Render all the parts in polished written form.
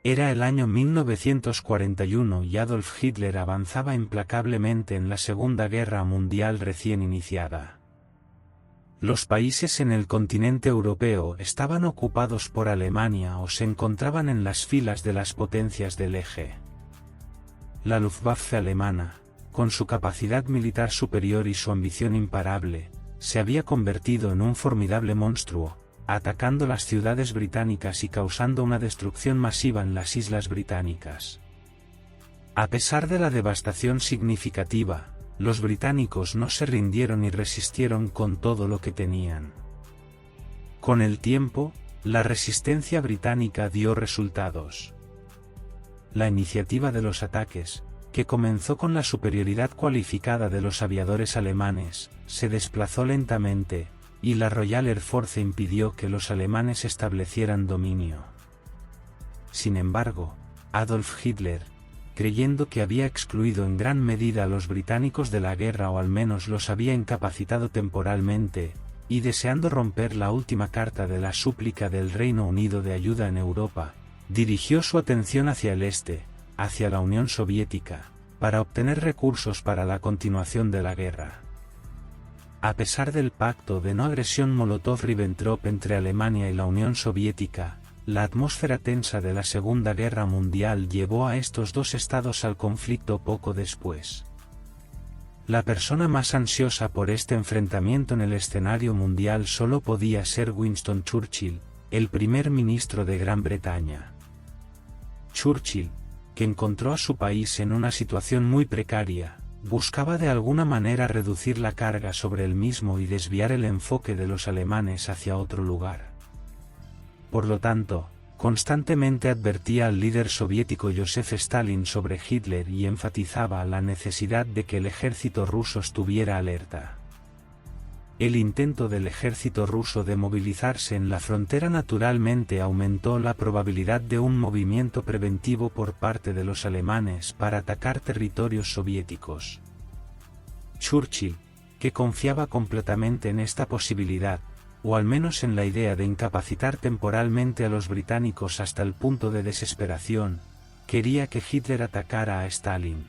Era el año 1941 y Adolf Hitler avanzaba implacablemente en la Segunda Guerra Mundial recién iniciada. Los países en el continente europeo estaban ocupados por Alemania o se encontraban en las filas de las potencias del eje. La Luftwaffe alemana, con su capacidad militar superior y su ambición imparable, se había convertido en un formidable monstruo, atacando las ciudades británicas y causando una destrucción masiva en las islas británicas. A pesar de la devastación significativa, los británicos no se rindieron y resistieron con todo lo que tenían. Con el tiempo, la resistencia británica dio resultados. La iniciativa de los ataques, que comenzó con la superioridad cualificada de los aviadores alemanes, se desplazó lentamente, y la Royal Air Force impidió que los alemanes establecieran dominio. Sin embargo, Adolf Hitler, creyendo que había excluido en gran medida a los británicos de la guerra o al menos los había incapacitado temporalmente, y deseando romper la última carta de la súplica del Reino Unido de ayuda en Europa, dirigió su atención hacia el este, hacia la Unión Soviética, para obtener recursos para la continuación de la guerra. A pesar del pacto de no agresión Molotov-Ribbentrop entre Alemania y la Unión Soviética, la atmósfera tensa de la Segunda Guerra Mundial llevó a estos dos estados al conflicto poco después. La persona más ansiosa por este enfrentamiento en el escenario mundial solo podía ser Winston Churchill, el primer ministro de Gran Bretaña. Churchill, que encontró a su país en una situación muy precaria, buscaba de alguna manera reducir la carga sobre el mismo y desviar el enfoque de los alemanes hacia otro lugar. Por lo tanto, constantemente advertía al líder soviético Joseph Stalin sobre Hitler y enfatizaba la necesidad de que el ejército ruso estuviera alerta. El intento del ejército ruso de movilizarse en la frontera naturalmente aumentó la probabilidad de un movimiento preventivo por parte de los alemanes para atacar territorios soviéticos. Churchill, que confiaba completamente en esta posibilidad, o al menos en la idea de incapacitar temporalmente a los británicos hasta el punto de desesperación, quería que Hitler atacara a Stalin.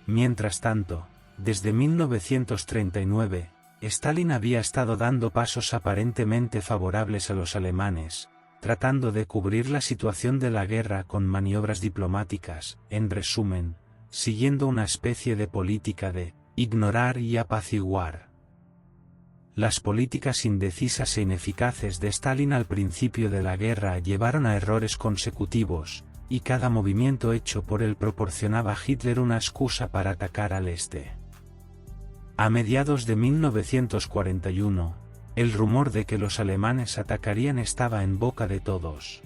Mientras tanto, desde 1939, Stalin había estado dando pasos aparentemente favorables a los alemanes, tratando de cubrir la situación de la guerra con maniobras diplomáticas, en resumen, siguiendo una especie de política de ignorar y apaciguar. Las políticas indecisas e ineficaces de Stalin al principio de la guerra llevaron a errores consecutivos, y cada movimiento hecho por él proporcionaba a Hitler una excusa para atacar al este. A mediados de 1941, el rumor de que los alemanes atacarían estaba en boca de todos.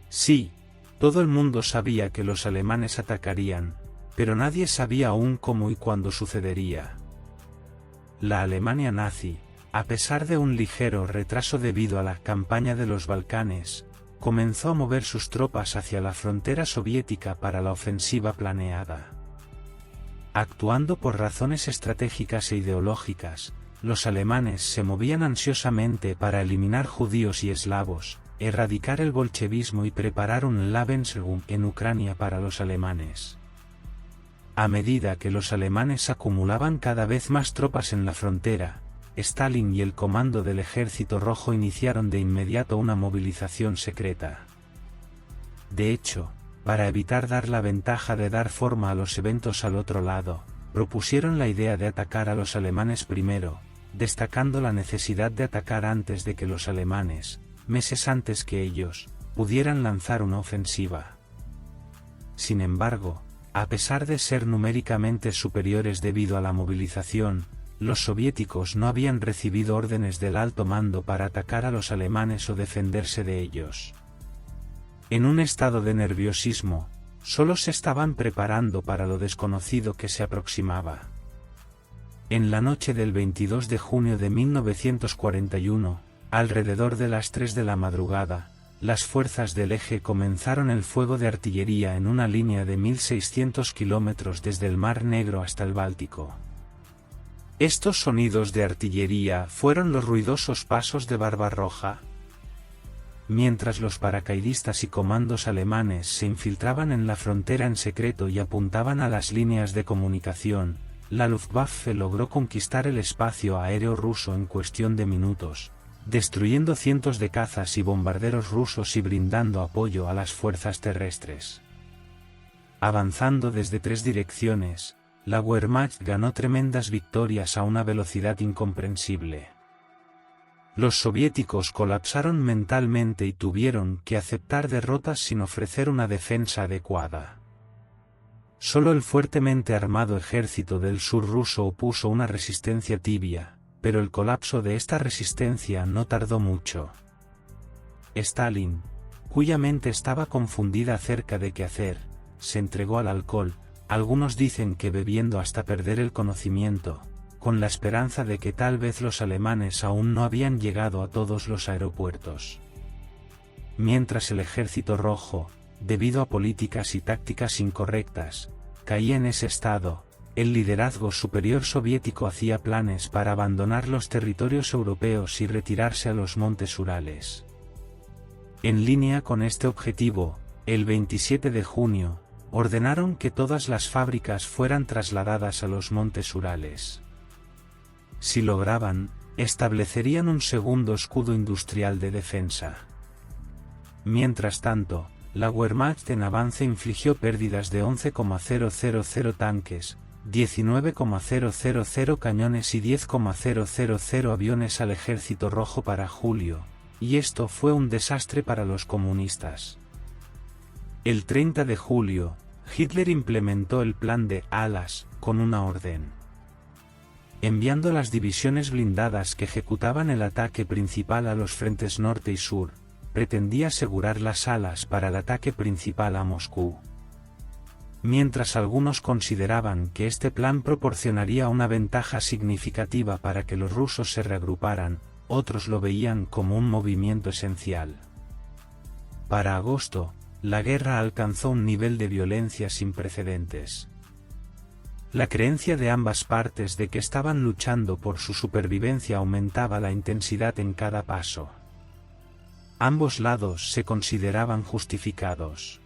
Sí, todo el mundo sabía que los alemanes atacarían, pero nadie sabía aún cómo y cuándo sucedería. La Alemania nazi, a pesar de un ligero retraso debido a la campaña de los Balcanes, comenzó a mover sus tropas hacia la frontera soviética para la ofensiva planeada. Actuando por razones estratégicas e ideológicas, los alemanes se movían ansiosamente para eliminar judíos y eslavos, erradicar el bolchevismo y preparar un Lebensraum en Ucrania para los alemanes. A medida que los alemanes acumulaban cada vez más tropas en la frontera, Stalin y el comando del Ejército Rojo iniciaron de inmediato una movilización secreta. De hecho, para evitar dar la ventaja de dar forma a los eventos al otro lado, propusieron la idea de atacar a los alemanes primero, destacando la necesidad de atacar antes de que los alemanes, meses antes que ellos, pudieran lanzar una ofensiva. Sin embargo, a pesar de ser numéricamente superiores debido a la movilización, los soviéticos no habían recibido órdenes del alto mando para atacar a los alemanes o defenderse de ellos. En un estado de nerviosismo, solo se estaban preparando para lo desconocido que se aproximaba. En la noche del 22 de junio de 1941, alrededor de las 3 de la madrugada, las fuerzas del eje comenzaron el fuego de artillería en una línea de 1.600 kilómetros desde el Mar Negro hasta el Báltico. Estos sonidos de artillería fueron los ruidosos pasos de Barbarroja. Mientras los paracaidistas y comandos alemanes se infiltraban en la frontera en secreto y apuntaban a las líneas de comunicación, la Luftwaffe logró conquistar el espacio aéreo ruso en cuestión de minutos, destruyendo cientos de cazas y bombarderos rusos y brindando apoyo a las fuerzas terrestres. Avanzando desde 3 direcciones, la Wehrmacht ganó tremendas victorias a una velocidad incomprensible. Los soviéticos colapsaron mentalmente y tuvieron que aceptar derrotas sin ofrecer una defensa adecuada. Solo el fuertemente armado ejército del sur ruso opuso una resistencia tibia, pero el colapso de esta resistencia no tardó mucho. Stalin, cuya mente estaba confundida acerca de qué hacer, se entregó al alcohol, algunos dicen que bebiendo hasta perder el conocimiento, con la esperanza de que tal vez los alemanes aún no habían llegado a todos los aeropuertos. Mientras el Ejército Rojo, debido a políticas y tácticas incorrectas, caía en ese estado, el liderazgo superior soviético hacía planes para abandonar los territorios europeos y retirarse a los montes Urales. En línea con este objetivo, el 27 de junio, ordenaron que todas las fábricas fueran trasladadas a los montes Urales. Si lograban, establecerían un segundo escudo industrial de defensa. Mientras tanto, la Wehrmacht en avance infligió pérdidas de 11,000 tanques, 19,000 cañones y 10,000 aviones al Ejército Rojo para julio, y esto fue un desastre para los comunistas. El 30 de julio, Hitler implementó el plan de alas, con una orden. Enviando las divisiones blindadas que ejecutaban el ataque principal a los frentes norte y sur, pretendía asegurar las alas para el ataque principal a Moscú. Mientras algunos consideraban que este plan proporcionaría una ventaja significativa para que los rusos se reagruparan, otros lo veían como un movimiento esencial. Para agosto, la guerra alcanzó un nivel de violencia sin precedentes. La creencia de ambas partes de que estaban luchando por su supervivencia aumentaba la intensidad en cada paso. Ambos lados se consideraban justificados.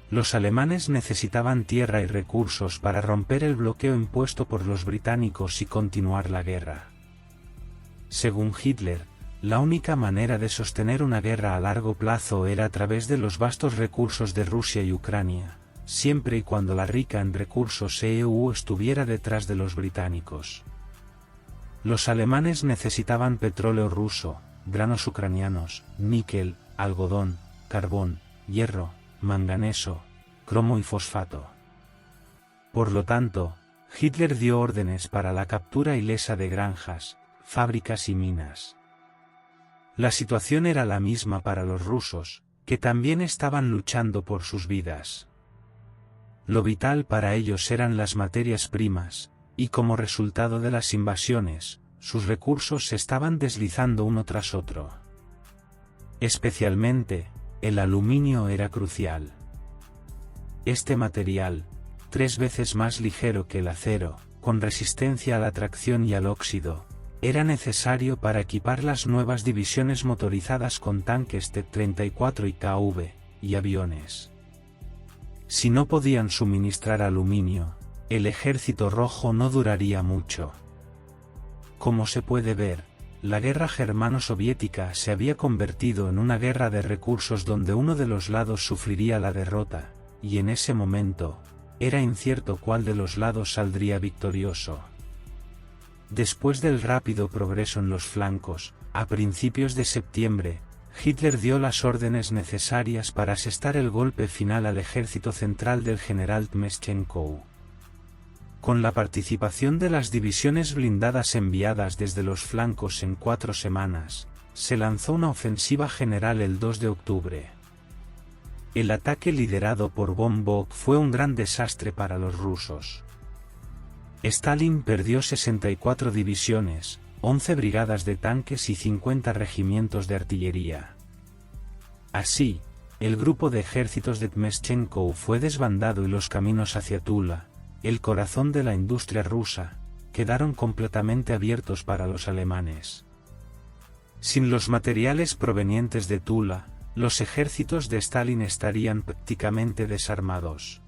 Los alemanes necesitaban tierra y recursos para romper el bloqueo impuesto por los británicos y continuar la guerra. Según Hitler, la única manera de sostener una guerra a largo plazo era a través de los vastos recursos de Rusia y Ucrania, siempre y cuando la rica en recursos EU estuviera detrás de los británicos. Los alemanes necesitaban petróleo ruso, granos ucranianos, níquel, algodón, carbón, hierro, manganeso, cromo y fosfato. Por lo tanto, Hitler dio órdenes para la captura ilesa de granjas, fábricas y minas. La situación era la misma para los rusos, que también estaban luchando por sus vidas. Lo vital para ellos eran las materias primas, y como resultado de las invasiones, sus recursos se estaban deslizando uno tras otro. Especialmente, el aluminio era crucial. Este material, 3 veces más ligero que el acero, con resistencia a la tracción y al óxido, era necesario para equipar las nuevas divisiones motorizadas con tanques T-34 y KV, y aviones. Si no podían suministrar aluminio, el Ejército Rojo no duraría mucho. Como se puede ver, la guerra germano-soviética se había convertido en una guerra de recursos donde uno de los lados sufriría la derrota, y en ese momento, era incierto cuál de los lados saldría victorioso. Después del rápido progreso en los flancos, a principios de septiembre, Hitler dio las órdenes necesarias para asestar el golpe final al ejército central del general Tmeshchenkov. Con la participación de las divisiones blindadas enviadas desde los flancos en 4 semanas, se lanzó una ofensiva general el 2 de octubre. El ataque liderado por von Bock fue un gran desastre para los rusos. Stalin perdió 64 divisiones, 11 brigadas de tanques y 50 regimientos de artillería. Así, el grupo de ejércitos de Tmeshchenkov fue desbandado y los caminos hacia Tula, el corazón de la industria rusa, quedaron completamente abiertos para los alemanes. Sin los materiales provenientes de Tula, los ejércitos de Stalin estarían prácticamente desarmados.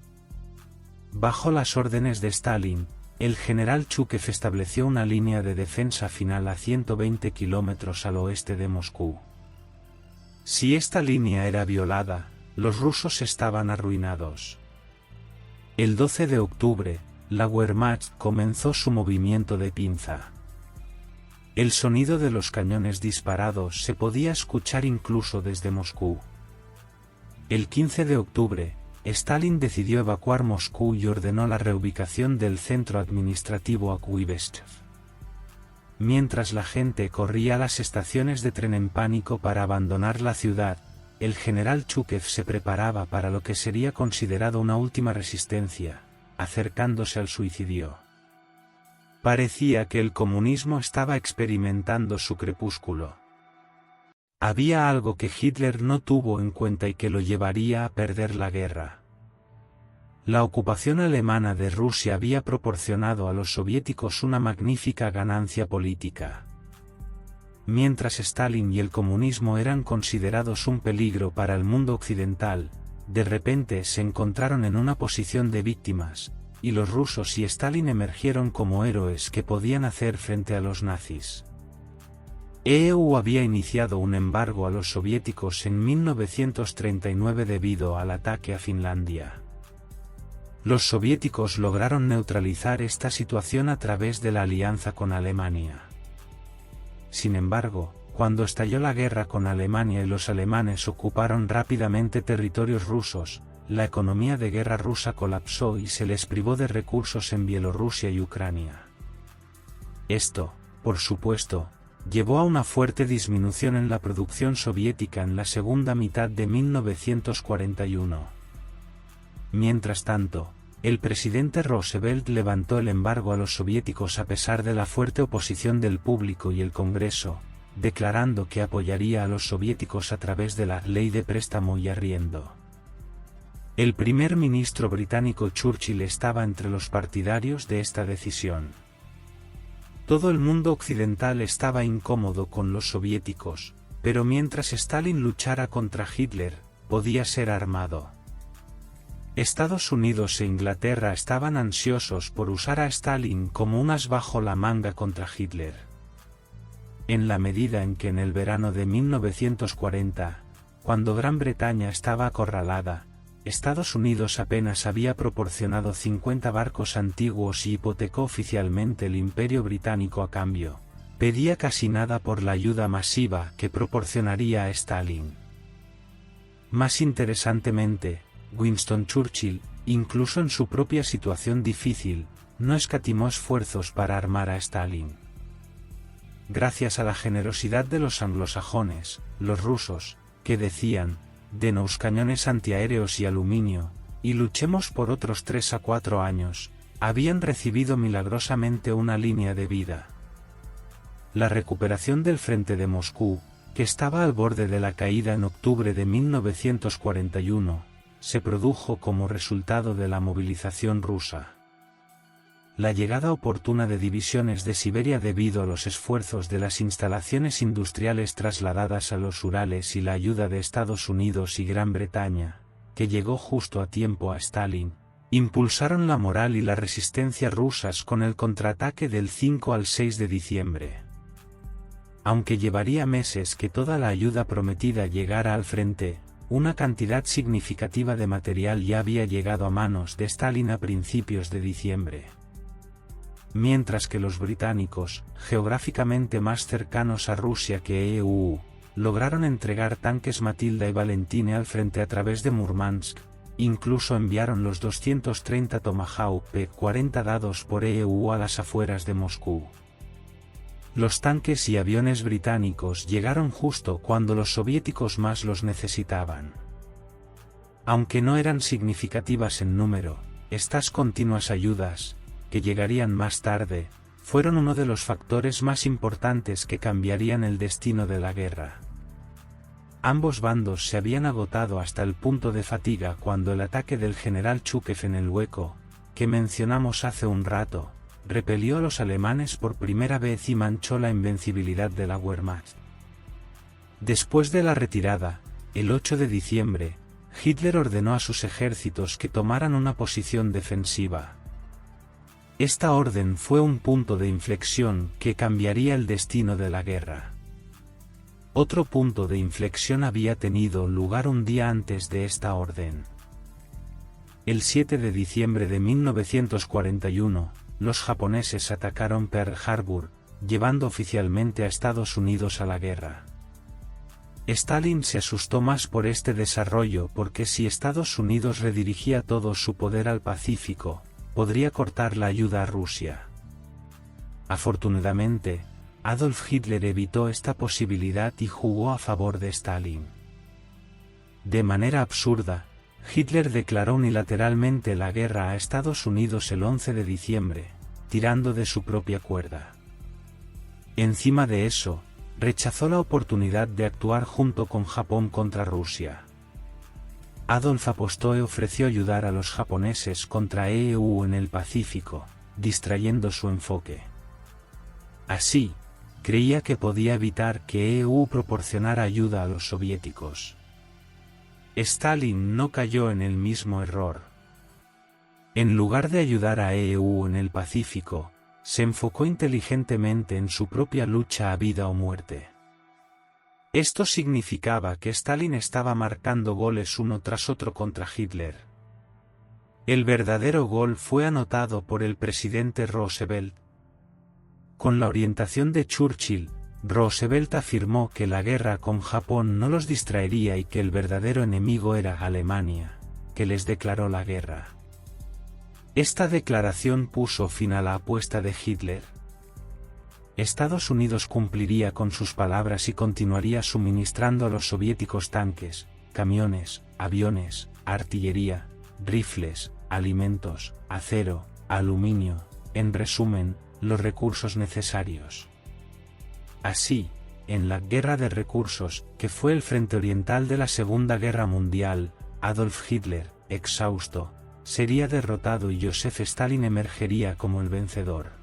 Bajo las órdenes de Stalin, el general Chukev estableció una línea de defensa final a 120 kilómetros al oeste de Moscú. Si esta línea era violada, los rusos estaban arruinados. El 12 de octubre, la Wehrmacht comenzó su movimiento de pinza. El sonido de los cañones disparados se podía escuchar incluso desde Moscú. El 15 de octubre, Stalin decidió evacuar Moscú y ordenó la reubicación del centro administrativo a Kuivysh. Mientras la gente corría a las estaciones de tren en pánico para abandonar la ciudad, el general Chukev se preparaba para lo que sería considerado una última resistencia, acercándose al suicidio. Parecía que el comunismo estaba experimentando su crepúsculo. Había algo que Hitler no tuvo en cuenta y que lo llevaría a perder la guerra. La ocupación alemana de Rusia había proporcionado a los soviéticos una magnífica ganancia política. Mientras Stalin y el comunismo eran considerados un peligro para el mundo occidental, de repente se encontraron en una posición de víctimas, y los rusos y Stalin emergieron como héroes que podían hacer frente a los nazis. EU había iniciado un embargo a los soviéticos en 1939 debido al ataque a Finlandia. Los soviéticos lograron neutralizar esta situación a través de la alianza con Alemania. Sin embargo, cuando estalló la guerra con Alemania y los alemanes ocuparon rápidamente territorios rusos, la economía de guerra rusa colapsó y se les privó de recursos en Bielorrusia y Ucrania. Esto, por supuesto, llevó a una fuerte disminución en la producción soviética en la segunda mitad de 1941. Mientras tanto, el presidente Roosevelt levantó el embargo a los soviéticos a pesar de la fuerte oposición del público y el Congreso, declarando que apoyaría a los soviéticos a través de la Ley de Préstamo y Arriendo. El primer ministro británico Churchill estaba entre los partidarios de esta decisión. Todo el mundo occidental estaba incómodo con los soviéticos, pero mientras Stalin luchara contra Hitler, podía ser armado. Estados Unidos e Inglaterra estaban ansiosos por usar a Stalin como un as bajo la manga contra Hitler. En la medida en que en el verano de 1940, cuando Gran Bretaña estaba acorralada, Estados Unidos apenas había proporcionado 50 barcos antiguos y hipotecó oficialmente el Imperio Británico a cambio. Pedía casi nada por la ayuda masiva que proporcionaría a Stalin. Más interesantemente, Winston Churchill, incluso en su propia situación difícil, no escatimó esfuerzos para armar a Stalin. Gracias a la generosidad de los anglosajones, los rusos, que decían, denos cañones antiaéreos y aluminio, y luchemos por otros 3 a 4 años, habían recibido milagrosamente una línea de vida. La recuperación del frente de Moscú, que estaba al borde de la caída en octubre de 1941, se produjo como resultado de la movilización rusa. La llegada oportuna de divisiones de Siberia debido a los esfuerzos de las instalaciones industriales trasladadas a los Urales y la ayuda de Estados Unidos y Gran Bretaña, que llegó justo a tiempo a Stalin, impulsaron la moral y la resistencia rusas con el contraataque del 5 al 6 de diciembre. Aunque llevaría meses que toda la ayuda prometida llegara al frente, una cantidad significativa de material ya había llegado a manos de Stalin a principios de diciembre. Mientras que los británicos, geográficamente más cercanos a Rusia que EU, lograron entregar tanques Matilda y Valentine al frente a través de Murmansk, incluso enviaron los 230 Tomahawk P-40 dados por EU a las afueras de Moscú. Los tanques y aviones británicos llegaron justo cuando los soviéticos más los necesitaban. Aunque no eran significativas en número, estas continuas ayudas, que llegarían más tarde, fueron uno de los factores más importantes que cambiarían el destino de la guerra. Ambos bandos se habían agotado hasta el punto de fatiga cuando el ataque del general Chukev en el hueco, que mencionamos hace un rato, repelió a los alemanes por primera vez y manchó la invencibilidad de la Wehrmacht. Después de la retirada, el 8 de diciembre, Hitler ordenó a sus ejércitos que tomaran una posición defensiva. Esta orden fue un punto de inflexión que cambiaría el destino de la guerra. Otro punto de inflexión había tenido lugar un día antes de esta orden. El 7 de diciembre de 1941, los japoneses atacaron Pearl Harbor, llevando oficialmente a Estados Unidos a la guerra. Stalin se asustó más por este desarrollo porque si Estados Unidos redirigía todo su poder al Pacífico, podría cortar la ayuda a Rusia. Afortunadamente, Adolf Hitler evitó esta posibilidad y jugó a favor de Stalin. De manera absurda, Hitler declaró unilateralmente la guerra a Estados Unidos el 11 de diciembre, tirando de su propia cuerda. Encima de eso, rechazó la oportunidad de actuar junto con Japón contra Rusia. Adolf apostó y ofreció ayudar a los japoneses contra EU en el Pacífico, distrayendo su enfoque. Así, creía que podía evitar que EU proporcionara ayuda a los soviéticos. Stalin no cayó en el mismo error. En lugar de ayudar a EU en el Pacífico, se enfocó inteligentemente en su propia lucha a vida o muerte. Esto significaba que Stalin estaba marcando goles uno tras otro contra Hitler. El verdadero gol fue anotado por el presidente Roosevelt. Con la orientación de Churchill, Roosevelt afirmó que la guerra con Japón no los distraería y que el verdadero enemigo era Alemania, que les declaró la guerra. Esta declaración puso fin a la apuesta de Hitler. Estados Unidos cumpliría con sus palabras y continuaría suministrando a los soviéticos tanques, camiones, aviones, artillería, rifles, alimentos, acero, aluminio, en resumen, los recursos necesarios. Así, en la Guerra de Recursos, que fue el frente oriental de la Segunda Guerra Mundial, Adolf Hitler, exhausto, sería derrotado y Joseph Stalin emergería como el vencedor.